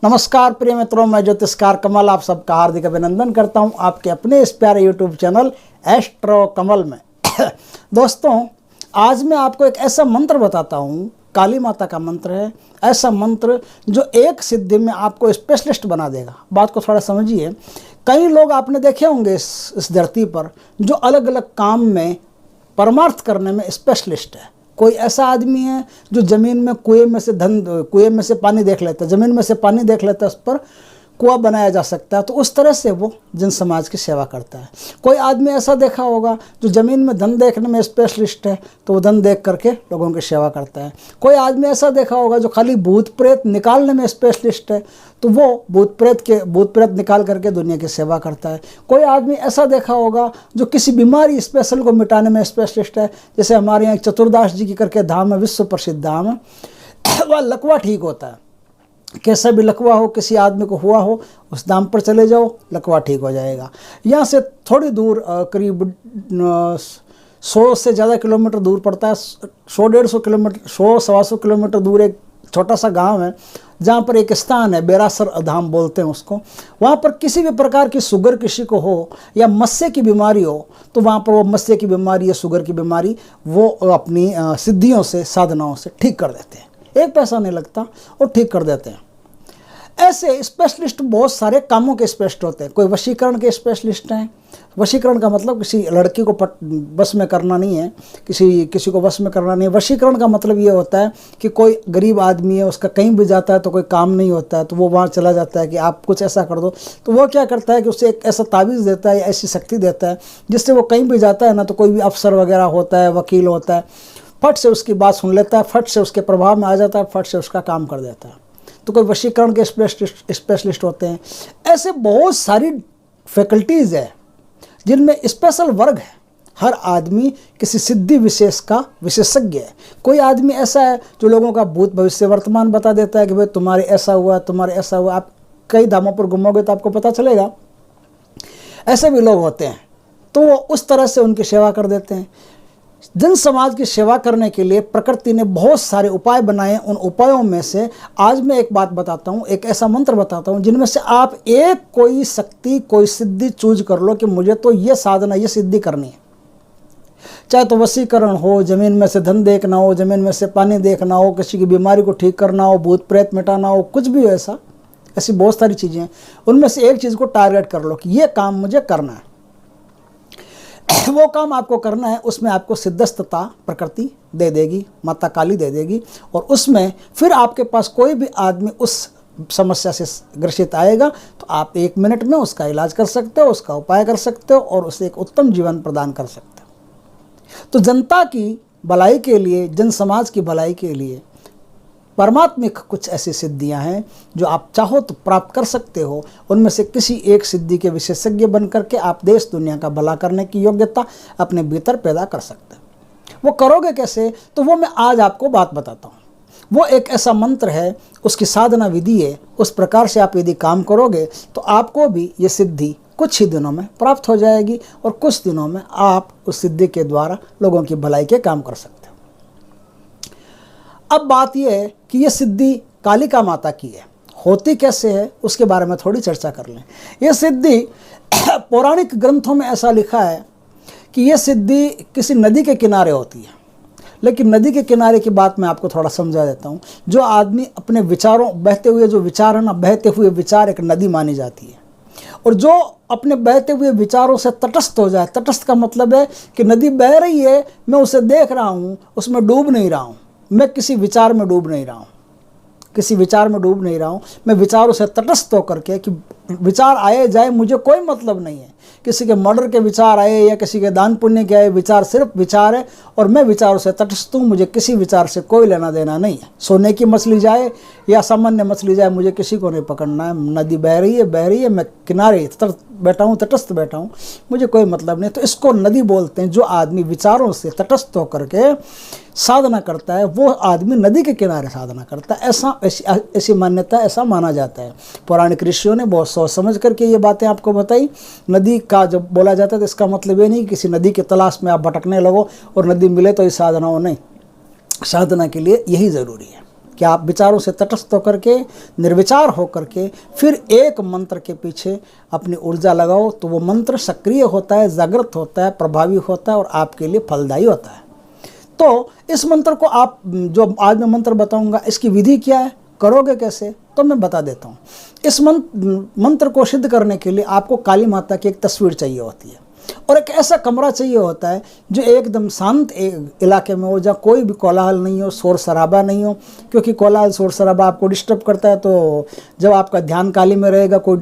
नमस्कार प्रिय मित्रों, मैं ज्योतिषकार कमल आप सबका हार्दिक अभिनंदन करता हूं आपके अपने इस प्यारे यूट्यूब चैनल एस्ट्रो कमल में। दोस्तों, आज मैं आपको एक ऐसा मंत्र बताता हूं, काली माता का मंत्र है। ऐसा मंत्र जो एक सिद्धि में आपको स्पेशलिस्ट बना देगा। बात को थोड़ा समझिए। कई लोग आपने देखे होंगे इस धरती पर जो अलग अलग काम में परमार्थ करने में स्पेशलिस्ट है। कोई ऐसा आदमी है जो ज़मीन में कुएं में से पानी देख लेता है, ज़मीन में से पानी देख लेता है, उस पर कुआं बनाया जा सकता है, तो उस तरह से वो जन समाज की सेवा करता है। कोई आदमी ऐसा देखा होगा जो ज़मीन में धन देखने में स्पेशलिस्ट है, तो वो धन देख करके लोगों की सेवा करता है। कोई आदमी ऐसा देखा होगा जो खाली भूत प्रेत निकालने में स्पेशलिस्ट है, तो वो भूत प्रेत निकाल करके दुनिया की सेवा करता है। कोई आदमी ऐसा देखा होगा जो किसी बीमारी स्पेशल को मिटाने में स्पेशलिस्ट है। जैसे हमारे यहाँ चतुर्दास जी की करके धाम है, विश्व प्रसिद्ध धाम है, वह लकवा ठीक होता है। कैसा भी लकवा हो, किसी आदमी को हुआ हो, उस दाम पर चले जाओ, लकवा ठीक हो जाएगा। यहाँ से थोड़ी दूर करीब 100 से ज़्यादा किलोमीटर दूर पड़ता है, 100-150 किलोमीटर, 100-125 किलोमीटर दूर एक छोटा सा गांव है, जहाँ पर एक स्थान है, बेरासर धाम बोलते हैं उसको। वहाँ पर किसी भी प्रकार की शुगर किसी को हो या मस्से की बीमारी हो, तो वहाँ पर वो मस्से की बीमारी या शुगर की बीमारी वो अपनी सिद्धियों से, साधनाओं से ठीक कर देते हैं। एक पैसा नहीं लगता और ठीक कर देते हैं। ऐसे स्पेशलिस्ट बहुत सारे कामों के स्पेशलिस्ट होते हैं। कोई वशीकरण के स्पेशलिस्ट हैं। वशीकरण का मतलब किसी लड़की को बस में करना नहीं है, किसी को वश में करना नहीं है। वशीकरण का मतलब ये होता है कि कोई गरीब आदमी है, उसका कहीं भी जाता है तो कोई काम नहीं होता है, तो वो वहाँ चला जाता है कि आप कुछ ऐसा कर दो, तो वो क्या करता है कि उसे एक ऐसा तावीज़ देता है या ऐसी शक्ति देता है जिससे वो कहीं भी जाता है ना, तो कोई भी अफसर वगैरह होता है, वकील होता है, फट से उसकी बात सुन लेता है, फट से उसके प्रभाव में आ जाता है, फट से उसका काम कर देता है। तो कोई वशीकरण के स्पेशलिस्ट होते हैं। ऐसे बहुत सारी फैकल्टीज़ है जिनमें स्पेशल वर्ग है। हर आदमी किसी सिद्धि विशेष का विशेषज्ञ है। कोई आदमी ऐसा है जो लोगों का भूत भविष्य वर्तमान बता देता है कि भाई तुम्हारे ऐसा हुआ, तुम्हारे ऐसा हुआ। आप कई धामों पर घूमोगे तो आपको पता चलेगा। ऐसे भी लोग होते हैं, तो वो उस तरह से उनकी सेवा कर देते हैं। जन समाज की सेवा करने के लिए प्रकृति ने बहुत सारे उपाय बनाए। उन उपायों में से आज मैं एक बात बताता हूँ, एक ऐसा मंत्र बताता हूँ जिनमें से आप एक कोई शक्ति, कोई सिद्धि चूज कर लो कि मुझे तो ये साधना, ये सिद्धि करनी है। चाहे तो वशीकरण हो, ज़मीन में से धन देखना हो, ज़मीन में से पानी देखना हो, किसी की बीमारी को ठीक करना हो, भूत प्रेत मिटाना हो, कुछ भी हो ऐसी बहुत सारी चीज़ें हैं। उनमें से एक चीज़ को टारगेट कर लो कि ये काम मुझे करना है। वो काम आपको करना है, उसमें आपको सिद्धस्तता प्रकृति दे देगी, माता काली दे देगी। और उसमें फिर आपके पास कोई भी आदमी उस समस्या से ग्रसित आएगा तो आप 1 मिनट में उसका इलाज कर सकते हो, उसका उपाय कर सकते हो और उसे एक उत्तम जीवन प्रदान कर सकते हो। तो जनता की भलाई के लिए, जन समाज की भलाई के लिए परमात्मिक कुछ ऐसी सिद्धियां हैं जो आप चाहो तो प्राप्त कर सकते हो। उनमें से किसी एक सिद्धि के विशेषज्ञ बन करके आप देश दुनिया का भला करने की योग्यता अपने भीतर पैदा कर सकते हैं। वो करोगे कैसे, तो वो मैं आज आपको बात बताता हूँ। वो एक ऐसा मंत्र है, उसकी साधना विधि है। उस प्रकार से आप यदि काम करोगे तो आपको भी ये सिद्धि कुछ ही दिनों में प्राप्त हो जाएगी और कुछ दिनों में आप उस सिद्धि के द्वारा लोगों की भलाई के काम कर सकते हो। अब बात यह है कि ये सिद्धि कालिका माता की है। होती कैसे है उसके बारे में थोड़ी चर्चा कर लें। ये सिद्धि पौराणिक ग्रंथों में ऐसा लिखा है कि ये सिद्धि किसी नदी के किनारे होती है। लेकिन नदी के किनारे की बात मैं आपको थोड़ा समझा देता हूँ। जो आदमी अपने विचारों, बहते हुए जो विचार है ना, बहते हुए विचार एक नदी मानी जाती है। और जो अपने बहते हुए विचारों से तटस्थ हो जाए, तटस्थ का मतलब है कि नदी बह रही है, मैं उसे देख रहा हूँ, उसमें डूब नहीं रहा हूँ, मैं किसी विचार में डूब नहीं रहा हूँ, किसी विचार में डूब नहीं रहा हूँ। मैं विचारों से तटस्थ होकर के, कि विचार आए जाए मुझे कोई मतलब नहीं है। किसी के मर्डर के विचार आए या किसी के दान पुण्य के आए विचार, सिर्फ विचार है और मैं विचारों से तटस्थ हूँ। मुझे किसी विचार से कोई लेना देना नहीं है। सोने की मछली जाए या सामान्य मछली जाए, मुझे किसी को नहीं पकड़ना है। नदी बह रही है, मैं किनारे बैठा हूँ, तटस्थ बैठा हूँ, मुझे कोई मतलब नहीं। तो इसको नदी बोलते हैं। जो आदमी विचारों से तटस्थ होकर के साधना करता है, वो आदमी नदी के किनारे साधना करता है। ऐसी मान्यता, ऐसा माना जाता है। पौराणिक ऋषियों ने बहुत सोच समझ करके ये बातें आपको बताई। नदी का जब बोला जाता है तो इसका मतलब ये नहीं कि किसी नदी की तलाश में आप भटकने लगो और नदी मिले तो इस साधना हो, नहीं। साधना के लिए यही ज़रूरी है। कि आप विचारों से तटस्थ होकर के, निर्विचार होकर के फिर एक मंत्र के पीछे अपनी ऊर्जा लगाओ, तो वो मंत्र सक्रिय होता है, जागृत होता है, प्रभावी होता है और आपके लिए फलदायी होता है। तो इस मंत्र को आप, जो आज मैं मंत्र बताऊंगा, इसकी विधि क्या है, करोगे कैसे, तो मैं बता देता हूँ। इस मंत्र को सिद्ध करने के लिए आपको काली माता की एक तस्वीर चाहिए होती है और एक ऐसा कमरा चाहिए होता है जो एकदम शांत इलाके में हो, जहाँ कोई भी कोलाहल नहीं हो, शोर शराबा नहीं हो, क्योंकि कोलाहल शोर शराबा आपको डिस्टर्ब करता है। तो जब आपका ध्यान काली में रहेगा, कोई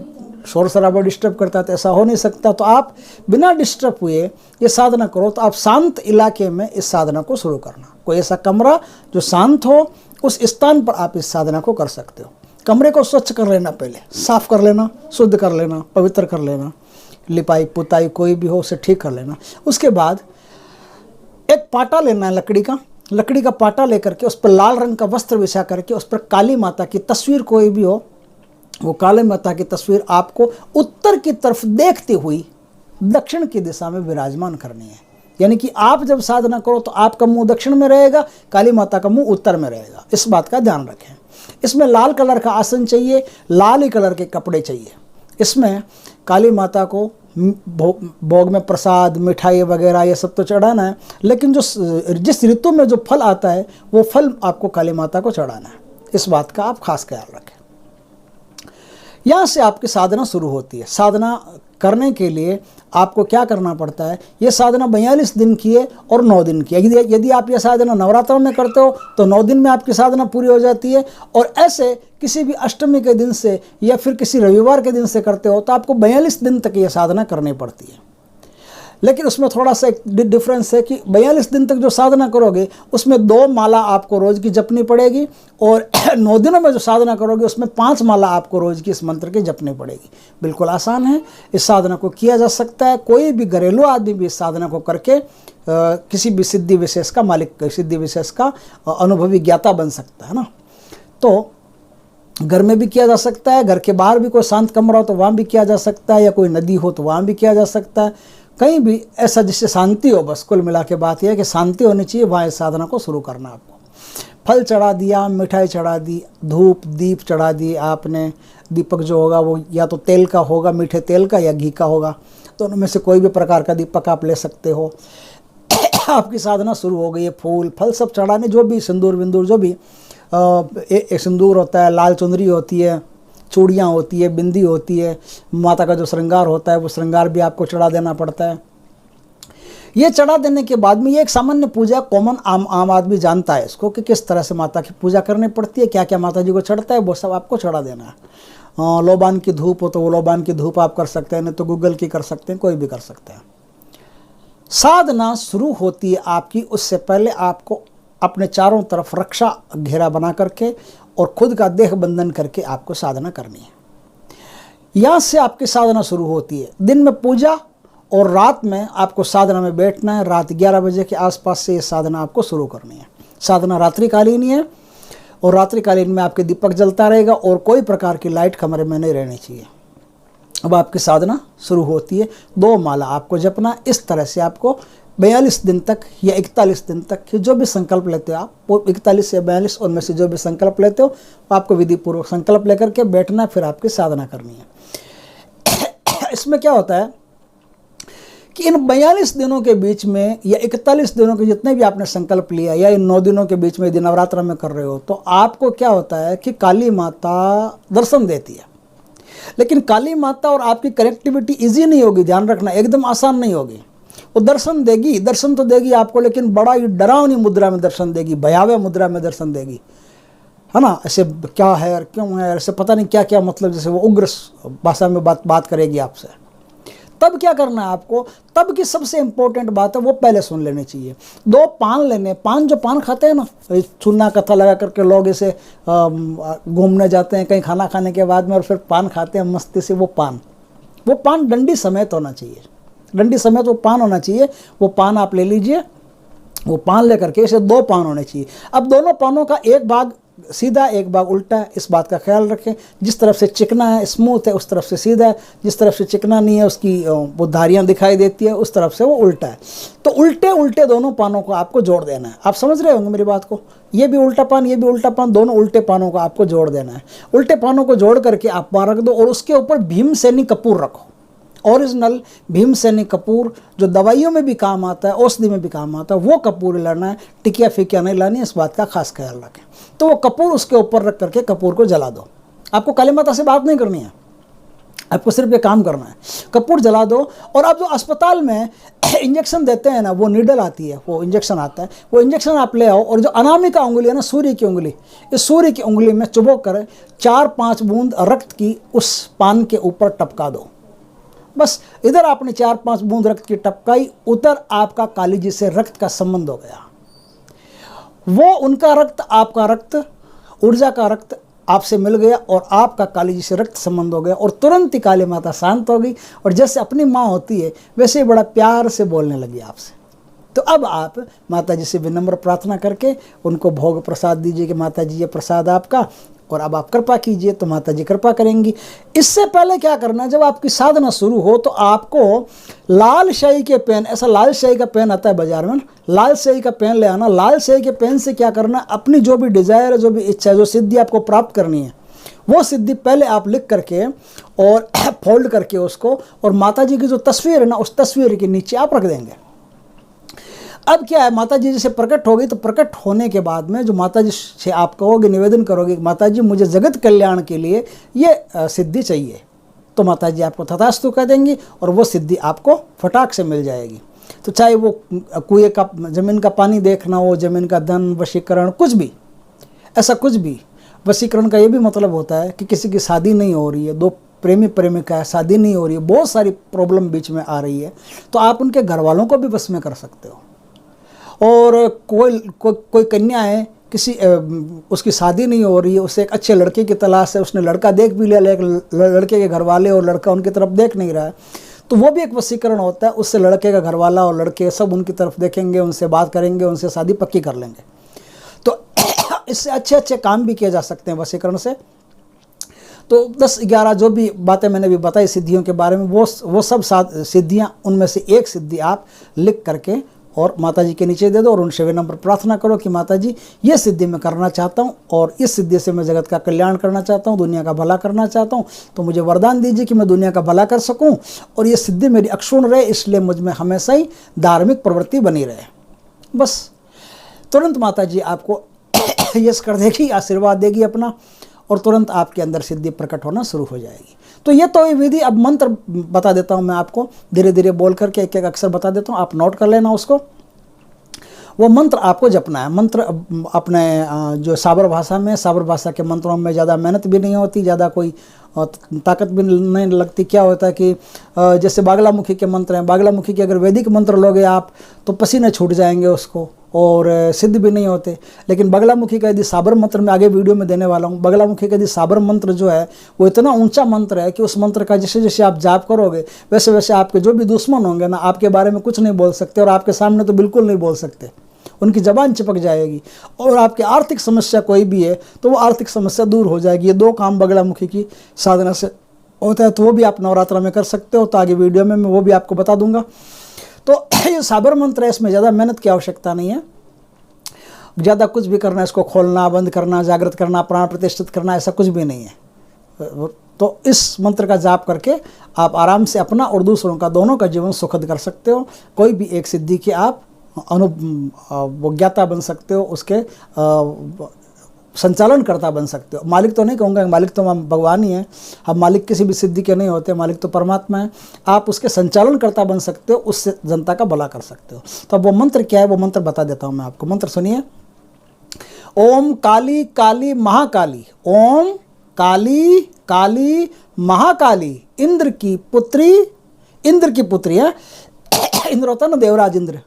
शोर शराबा डिस्टर्ब करता है तो ऐसा हो नहीं सकता। तो आप बिना डिस्टर्ब हुए ये साधना करो, तो आप शांत इलाके में इस साधना को शुरू करना। कोई ऐसा कमरा जो शांत हो, उस स्थान पर आप इस साधना को कर सकते हो। कमरे को स्वच्छ कर लेना, पहले साफ कर लेना, शुद्ध कर लेना, पवित्र कर लेना, लिपाई पुताई कोई भी हो उसे ठीक कर लेना। उसके बाद एक पाटा लेना है लकड़ी का पाटा लेकर के उस पर लाल रंग का वस्त्र बिछा करके उस पर काली माता की तस्वीर कोई भी हो, वो काली माता की तस्वीर आपको उत्तर की तरफ देखती हुई दक्षिण की दिशा में विराजमान करनी है। यानी कि आप जब साधना करो तो आपका मुंह दक्षिण में रहेगा, काली माता का मुंह उत्तर में रहेगा। इस बात का ध्यान रखें। इसमें लाल कलर का आसन चाहिए, लाल ही कलर के कपड़े चाहिए। इसमें काली माता को भोग में प्रसाद, मिठाई वगैरह ये सब तो चढ़ाना है, लेकिन जिस ऋतु में जो फल आता है वो फल आपको काली माता को चढ़ाना है। इस बात का आप खास ख्याल रखें। यहाँ से आपकी साधना शुरू होती है। साधना करने के लिए आपको क्या करना पड़ता है, ये साधना 42 दिन की है और 9 दिन की है। यदि आप ये साधना नवरात्रों में करते हो तो 9 दिन में आपकी साधना पूरी हो जाती है, और ऐसे किसी भी अष्टमी के दिन से या फिर किसी रविवार के दिन से करते हो तो आपको 42 दिन तक ये साधना करनी पड़ती है। लेकिन उसमें थोड़ा सा एक डिफरेंस है कि 42 दिन तक जो साधना करोगे उसमें 2 माला आपको रोज़ की जपनी पड़ेगी, और 9 दिनों में जो साधना करोगे उसमें 5 माला आपको रोज़ की इस मंत्र की जपनी पड़ेगी। बिल्कुल आसान है, इस साधना को किया जा सकता है। कोई भी घरेलू आदमी भी इस साधना को करके किसी भी सिद्धि विशेष का मालिक, सिद्धि विशेष का अनुभवी ज्ञाता बन सकता है ना। तो घर में भी किया जा सकता है, घर के बाहर भी कोई शांत कमरा हो तो वहाँ भी किया जा सकता है, या कोई नदी हो तो वहाँ भी किया जा सकता है। कहीं भी ऐसा जिससे शांति हो, बस कुल मिला के बात यह है कि शांति होनी चाहिए, वहाँ इस साधना को शुरू करना। आपको फल चढ़ा दिया, मिठाई चढ़ा दी, धूप दीप चढ़ा दिए आपने। दीपक जो होगा वो या तो तेल का होगा, मीठे तेल का, या घी का होगा। दोनों में से कोई भी प्रकार का दीपक आप ले सकते हो। आपकी साधना शुरू हो गई है। फूल फल सब चढ़ाने, जो भी सिंदूर विंदूर, जो भी सिंदूर होता है, लाल चुनरी होती है, चूड़ियाँ होती है, बिंदी होती है, माता का जो श्रृंगार होता है वो श्रृंगार भी आपको चढ़ा देना पड़ता है। ये चढ़ा देने के बाद में ये एक सामान्य पूजा, कॉमन आम आदमी जानता है इसको कि किस तरह से माता की पूजा करनी पड़ती है, क्या क्या माता जी को चढ़ता है, वो सब आपको चढ़ा देना है। लोबान की धूप हो तो वो लोबान की धूप आप कर सकते हैं, नहीं तो गूगल की कर सकते हैं, कोई भी कर सकते हैं। साधना शुरू होती है आपकी, उससे पहले आपको अपने चारों तरफ रक्षा घेरा बना करके और खुद का देह बंधन करके आपको साधना करनी है। यहाँ से आपकी साधना शुरू होती है। दिन में पूजा और रात में आपको साधना में बैठना है। रात 11 बजे के आसपास से ये साधना आपको शुरू करनी है। साधना रात्रिकालीन है और रात्रिकालीन में आपके दीपक जलता रहेगा और कोई प्रकार की लाइट कमरे में नहीं रहनी चाहिए। अब आपकी साधना शुरू होती है। 2 माला आपको जपना। इस तरह से आपको 42 दिन तक या 41 दिन तक कि जो भी संकल्प लेते हो आप, वो 41 या 42 उनमें से जो भी संकल्प लेते हो वो आपको विधि पूर्वक संकल्प लेकर के बैठना, फिर आपकी साधना करनी है। इसमें क्या होता है कि इन 42 दिनों के बीच में या 41 दिनों के जितने भी आपने संकल्प लिया, या इन 9 दिनों के बीच में यदि नवरात्र में कर रहे हो, तो आपको क्या होता है कि काली माता दर्शन देती है। लेकिन काली माता और आपकी कनेक्टिविटी ईजी नहीं होगी, ध्यान रखना, एकदम आसान नहीं होगी। वो दर्शन देगी, दर्शन तो देगी आपको, लेकिन बड़ा ही डरावनी मुद्रा में दर्शन देगी, भयावह मुद्रा में दर्शन देगी, है ना। ऐसे क्या है और क्यों है, ऐसे पता नहीं क्या क्या, मतलब जैसे वो उग्र भाषा में बात करेगी आपसे। तब क्या करना है आपको, तब की सबसे इम्पोर्टेंट बात है वो पहले सुन लेनी चाहिए। 2 पान लेने, पान जो पान खाते हैं ना, चूना कथा लगा करके लोग इसे घूमने जाते हैं कहीं खाना खाने के बाद में, और फिर पान खाते हैं मस्ती से। वो पान डंडी समेत होना चाहिए, डंडी समेत वो पान होना चाहिए। वो पान आप ले लीजिए, वो पान लेकर के इसे 2 पान होने चाहिए। अब दोनों पानों का एक भाग सीधा एक बार उल्टा है, इस बात का ख्याल रखें। जिस तरफ से चिकना है स्मूथ है उस तरफ से सीधा है, जिस तरफ से चिकना नहीं है उसकी वो धारियाँ दिखाई देती है उस तरफ से वो उल्टा है। तो उल्टे उल्टे दोनों पानों को आपको जोड़ देना है। आप समझ रहे होंगे मेरी बात को, ये भी उल्टा पान ये भी उल्टा पान, दोनों उल्टे पानों को आपको जोड़ देना है। उल्टे पानों को जोड़ करके आप वहाँ रख दो और उसके ऊपर भीमसेनी कपूर रखो, ओरिजिनल भीमसेनी कपूर जो दवाइयों में भी काम आता है, औषधि में भी काम आता है, वो कपूर लाना है, टिकिया फिकिया नहीं लानी है, इस बात का खास ख्याल रखें। तो वो कपूर उसके ऊपर रख करके कपूर को जला दो। आपको काली माता से बात नहीं करनी है, आपको सिर्फ ये काम करना है, कपूर जला दो। और अब जो अस्पताल में इंजेक्शन देते हैं ना, वो नीडल आती है, वो इंजेक्शन आता है, वो इंजेक्शन आप ले आओ और जो अनामिका उंगली है ना, सूर्य की उंगली, इस सूर्य की उंगली में चुभो कर 4-5 बूंद रक्त की उस पान के ऊपर टपका दो। बस इधर आपने 4-5 बूंद रक्त की टपकाई, उधर आपका काली जी से रक्त का संबंध हो गया। वो उनका रक्त आपका रक्त, ऊर्जा का रक्त आपसे मिल गया और आपका काली जी से रक्त संबंध हो गया और तुरंत ही काली माता शांत हो गई और जैसे अपनी माँ होती है वैसे ही बड़ा प्यार से बोलने लगी आपसे। तो अब आप माता जी से विनम्र प्रार्थना करके उनको भोग प्रसाद दीजिए कि माता जी ये प्रसाद आपका, और अब आप कृपा कीजिए तो माता जी कृपा करेंगी। इससे पहले क्या करना है, जब आपकी साधना शुरू हो तो आपको लाल स्याही के पेन, ऐसा लाल स्याही का पेन आता है बाजार में, लाल स्याही का पेन ले आना। लाल स्याही के पेन से क्या करना, अपनी जो भी डिजायर है, जो भी इच्छा है, जो सिद्धि आपको प्राप्त करनी है, वो सिद्धि पहले आप लिख करके और फोल्ड करके उसको, और माता जी की जो तस्वीर है ना, उस तस्वीर के नीचे आप रख देंगे। अब क्या है, माता जी जैसे प्रकट हो गई तो प्रकट होने के बाद में जो माता जी से आप कहोगे, निवेदन करोगे, माता जी मुझे जगत कल्याण के लिए ये सिद्धि चाहिए, तो माता जी आपको तथास्तु कह देंगी और वो सिद्धि आपको फटाक से मिल जाएगी। तो चाहे वो कुएं का, ज़मीन का पानी देखना हो, ज़मीन का धन, वशीकरण, कुछ भी, ऐसा कुछ भी। वशीकरण का ये भी मतलब होता है कि किसी की शादी नहीं हो रही है, दो प्रेमी प्रेमिका है, शादी नहीं हो रही है, बहुत सारी प्रॉब्लम बीच में आ रही है, तो आप उनके घर वालों को भी बस में कर सकते हो। और कोई कन्या है, किसी उसकी शादी नहीं हो रही है, उसे एक अच्छे लड़के की तलाश है, उसने लड़का देख भी लिया लेकिन लड़के के घर वाले और लड़का उनकी तरफ देख नहीं रहा है, तो वो भी एक वशीकरण होता है। उससे लड़के का घर वाला और लड़के सब उनकी तरफ देखेंगे, उनसे बात करेंगे, उनसे शादी पक्की कर लेंगे। तो इससे अच्छे अच्छे काम भी किए जा सकते हैं वशीकरण से। तो 10-11 जो भी बातें मैंने भी बताई सिद्धियों के बारे में, वो सब सिद्धियाँ, उनमें से एक सिद्धि आप लिख करके और माता जी के नीचे दे दो और उनसे विनम्र प्रार्थना करो कि माता जी ये सिद्धि मैं करना चाहता हूँ और इस सिद्धि से मैं जगत का कल्याण करना चाहता हूँ, दुनिया का भला करना चाहता हूँ, तो मुझे वरदान दीजिए कि मैं दुनिया का भला कर सकूँ और ये सिद्धि मेरी अक्षुण्ण रहे, इसलिए मुझ में हमेशा ही धार्मिक प्रवृत्ति बनी रहे। बस तुरंत माता जी आपको यस कर देगी, आशीर्वाद देगी अपना, और तुरंत आपके अंदर सिद्धि प्रकट होना शुरू हो जाएगी। तो ये तो विधि, अब मंत्र बता देता हूँ मैं आपको, धीरे धीरे बोल करके एक एक अक्षर बता देता हूँ, आप नोट कर लेना उसको। वो मंत्र आपको जपना है। मंत्र अपने जो साबर भाषा में, साबर भाषा के मंत्रों में ज़्यादा मेहनत भी नहीं होती, ज़्यादा कोई ताकत भी नहीं लगती। क्या होता है कि जैसे बागलामुखी के मंत्र हैं, बागलामुखी के अगर वैदिक मंत्र लोगे आप तो पसीने छूट जाएंगे उसको और सिद्ध भी नहीं होते। लेकिन बागलामुखी का यदि साबर मंत्र मैं आगे वीडियो में देने वाला हूँ, बागलामुखी का यदि साबर मंत्र जो है वो इतना ऊंचा मंत्र है कि उस मंत्र का जैसे जैसे आप जाप करोगे वैसे वैसे आपके जो भी दुश्मन होंगे ना, आपके बारे में कुछ नहीं बोल सकते और आपके सामने तो बिल्कुल नहीं बोल सकते, उनकी ज़बान चिपक जाएगी। और आपकी आर्थिक समस्या कोई भी है तो वो आर्थिक समस्या दूर हो जाएगी। ये 2 काम बागलामुखी की साधना से होता है, तो वो भी आप नवरात्र में कर सकते हो। तो आगे वीडियो में मैं वो भी आपको बता दूंगा। तो ये साबर मंत्र है, इसमें ज़्यादा मेहनत की आवश्यकता नहीं है, ज़्यादा कुछ भी करना, इसको खोलना बंद करना, जागृत करना, प्राण प्रतिष्ठित करना, ऐसा कुछ भी नहीं है। तो इस मंत्र का जाप करके आप आराम से अपना और दूसरों का, दोनों का जीवन सुखद कर सकते हो। कोई भी एक सिद्धि की आप ज्ञाता बन सकते हो, उसके संचालन करता बन सकते हो। मालिक तो नहीं कहूँगा, मालिक तो हम भगवान ही हैं, हम मालिक किसी भी सिद्धि के नहीं होते, मालिक तो परमात्मा है। आप उसके संचालन करता बन सकते हो, उससे जनता का भला कर सकते हो। तो अब वो मंत्र क्या है, वो मंत्र बता देता हूँ मैं आपको। मंत्र सुनिए। ओम काली काली महाकाली, ओम काली काली महाकाली, इंद्र की पुत्री, इंद्र की पुत्री है, इंद्र होता है ना देवराज इंद्र,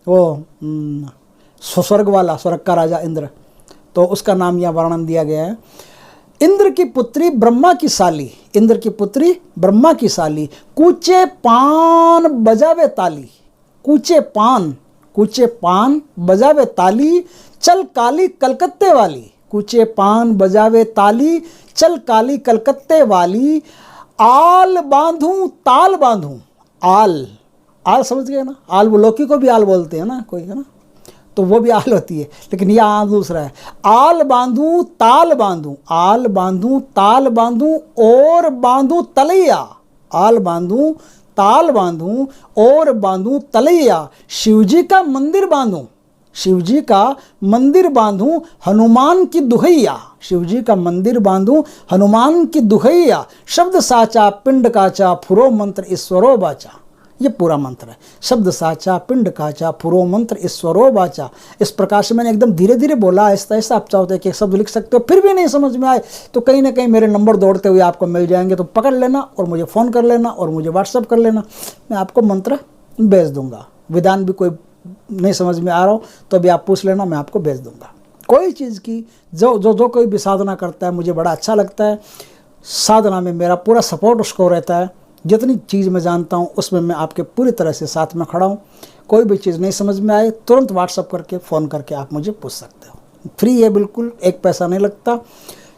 वो स्वर्ग वाला, स्वर्ग का राजा इंद्र, तो उसका नाम यहाँ वर्णन दिया गया है। इंद्र की पुत्री ब्रह्मा की साली, इंद्र की पुत्री ब्रह्मा की साली, कूचे पान बजावे ताली, कूचे पान बजावे ताली, चल काली कलकत्ते वाली, कूचे पान बजावे ताली, चल काली कलकत्ते वाली, आल बांधूं ताल बांधूं। आल, आल समझ गए ना, आल वो लौकी को भी आल बोलते हैं ना कोई, है ना, तो वो भी आल होती है, लेकिन यह आल दूसरा है। आल बांधूं ताल बांधूं, आल बांधूं ताल बांधूं और बांधूं तलैया, आल बांधूं ताल बांधूं और बांधूं तलैया, शिवजी का मंदिर बांधूं, शिवजी का मंदिर बांधूं हनुमान की दुहैया, शिवजी का मंदिर बांधूं हनुमान की दुहैया, शब्द साचा पिंड काचा फुरो मंत्र ईश्वरो बाचा। ये पूरा मंत्र है, शब्द साचा पिंड काचा फुरो मंत्र ईश्वरो बाचा। इस प्रकार से मैंने एकदम धीरे धीरे बोला, ऐसा ऐसा आप चाहते हैं कि शब्द लिख सकते हो, फिर भी नहीं समझ में आए तो कहीं ना कहीं मेरे नंबर दौड़ते हुए आपको मिल जाएंगे, तो पकड़ लेना और मुझे फ़ोन कर लेना और मुझे व्हाट्सअप कर लेना, मैं आपको मंत्र भेज दूंगा। विधान भी कोई नहीं समझ में आ रहा हो तो भी आप पूछ लेना, मैं आपको भेज दूंगा। कोई चीज़ की जो कोई भी साधना करता है मुझे बड़ा अच्छा लगता है, साधना में मेरा पूरा सपोर्ट उसको रहता है। जितनी चीज़ मैं जानता हूँ उसमें मैं आपके पूरी तरह से साथ में खड़ा हूँ। कोई भी चीज़ नहीं समझ में आए तुरंत व्हाट्सअप करके फ़ोन करके आप मुझे पूछ सकते हो। फ्री है बिल्कुल, एक पैसा नहीं लगता।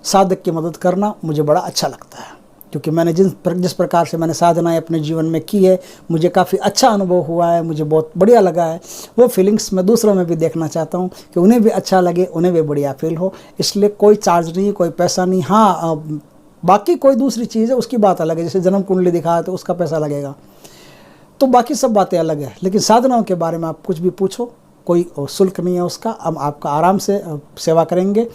साधक की मदद करना मुझे बड़ा अच्छा लगता है, क्योंकि मैंने जिस प्रकार से मैंने साधनाएं अपने जीवन में की है, मुझे काफ़ी अच्छा अनुभव हुआ है, मुझे बहुत बढ़िया लगा है। वो फीलिंग्स मैं दूसरों में भी देखना चाहता हूँ कि उन्हें भी अच्छा लगे, उन्हें भी बढ़िया फील हो। इसलिए कोई चार्ज नहीं, कोई पैसा नहीं। हाँ, बाकी कोई दूसरी चीज़ है उसकी बात अलग है, जैसे जन्म कुंडली दिखाया तो उसका पैसा लगेगा, तो बाकी सब बातें अलग है। लेकिन साधनाओं के बारे में आप कुछ भी पूछो, कोई शुल्क नहीं है उसका। हम आपका आराम से सेवा करेंगे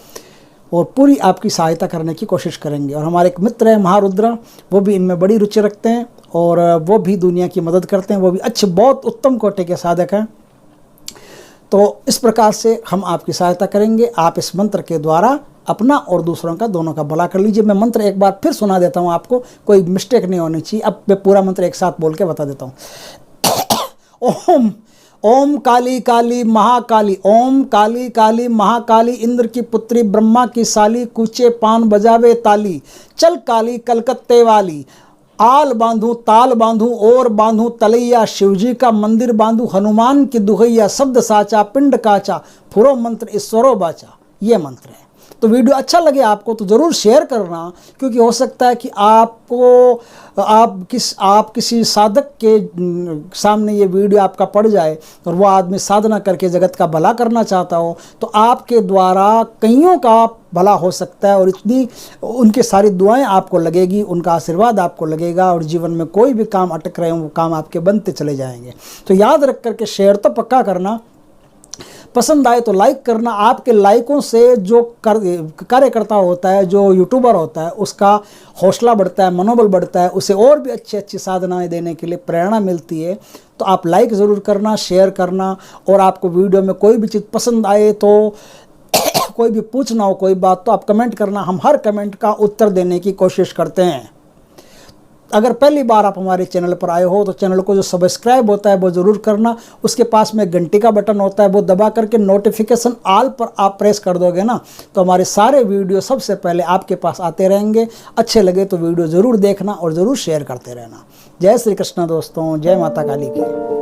और पूरी आपकी सहायता करने की कोशिश करेंगे। और हमारे एक मित्र हैं महारुद्रा, वो भी इनमें बड़ी रुचि रखते हैं और वो भी दुनिया की मदद करते हैं, वो भी अच्छे बहुत उत्तम कोटि के साधक हैं। तो इस प्रकार से हम आपकी सहायता करेंगे। आप इस मंत्र के द्वारा अपना और दूसरों का, दोनों का भला कर लीजिए। मैं मंत्र एक बार फिर सुना देता हूँ आपको, कोई मिस्टेक नहीं होनी चाहिए। अब मैं पूरा मंत्र एक साथ बोल के बता देता हूँ। ओम ओम काली काली महाकाली, ओम काली काली महाकाली, इंद्र की पुत्री ब्रह्मा की साली, कूचे पान बजावे ताली, चल काली कलकत्ते वाली, आल बांधूं ताल बांधूं और बांधूं तलैया, शिवजी का मंदिर बांधूं हनुमान की दुहैया, शब्द साचा पिंड काचा फुरो मंत्र ईश्वरो बाचा। ये मंत्र है। तो वीडियो अच्छा लगे आपको तो ज़रूर शेयर करना, क्योंकि हो सकता है कि आप किसी साधक के सामने ये वीडियो आपका पड़ जाए और वो आदमी साधना करके जगत का भला करना चाहता हो, तो आपके द्वारा कईयों का भला हो सकता है और इतनी उनकी सारी दुआएं आपको लगेगी, उनका आशीर्वाद आपको लगेगा और जीवन में कोई भी काम अटक रहे हो वो काम आपके बनते चले जाएंगे। तो याद रख करके शेयर तो पक्का करना, पसंद आए तो लाइक करना। आपके लाइकों से जो कार्यकर्ता होता है, जो यूट्यूबर होता है, उसका हौसला बढ़ता है, मनोबल बढ़ता है, उसे और भी अच्छी अच्छी साधनाएं देने के लिए प्रेरणा मिलती है। तो आप लाइक ज़रूर करना, शेयर करना। और आपको वीडियो में कोई भी चीज़ पसंद आए तो कोई भी पूछना हो कोई बात तो आप कमेंट करना, हम हर कमेंट का उत्तर देने की कोशिश करते हैं। अगर पहली बार आप हमारे चैनल पर आए हो तो चैनल को जो सब्सक्राइब होता है वो ज़रूर करना। उसके पास में घंटी का बटन होता है, वो दबा करके नोटिफिकेशन ऑल पर आप प्रेस कर दोगे ना, तो हमारे सारे वीडियो सबसे पहले आपके पास आते रहेंगे। अच्छे लगे तो वीडियो ज़रूर देखना और ज़रूर शेयर करते रहना। जय श्री कृष्ण दोस्तों, जय माता काली की।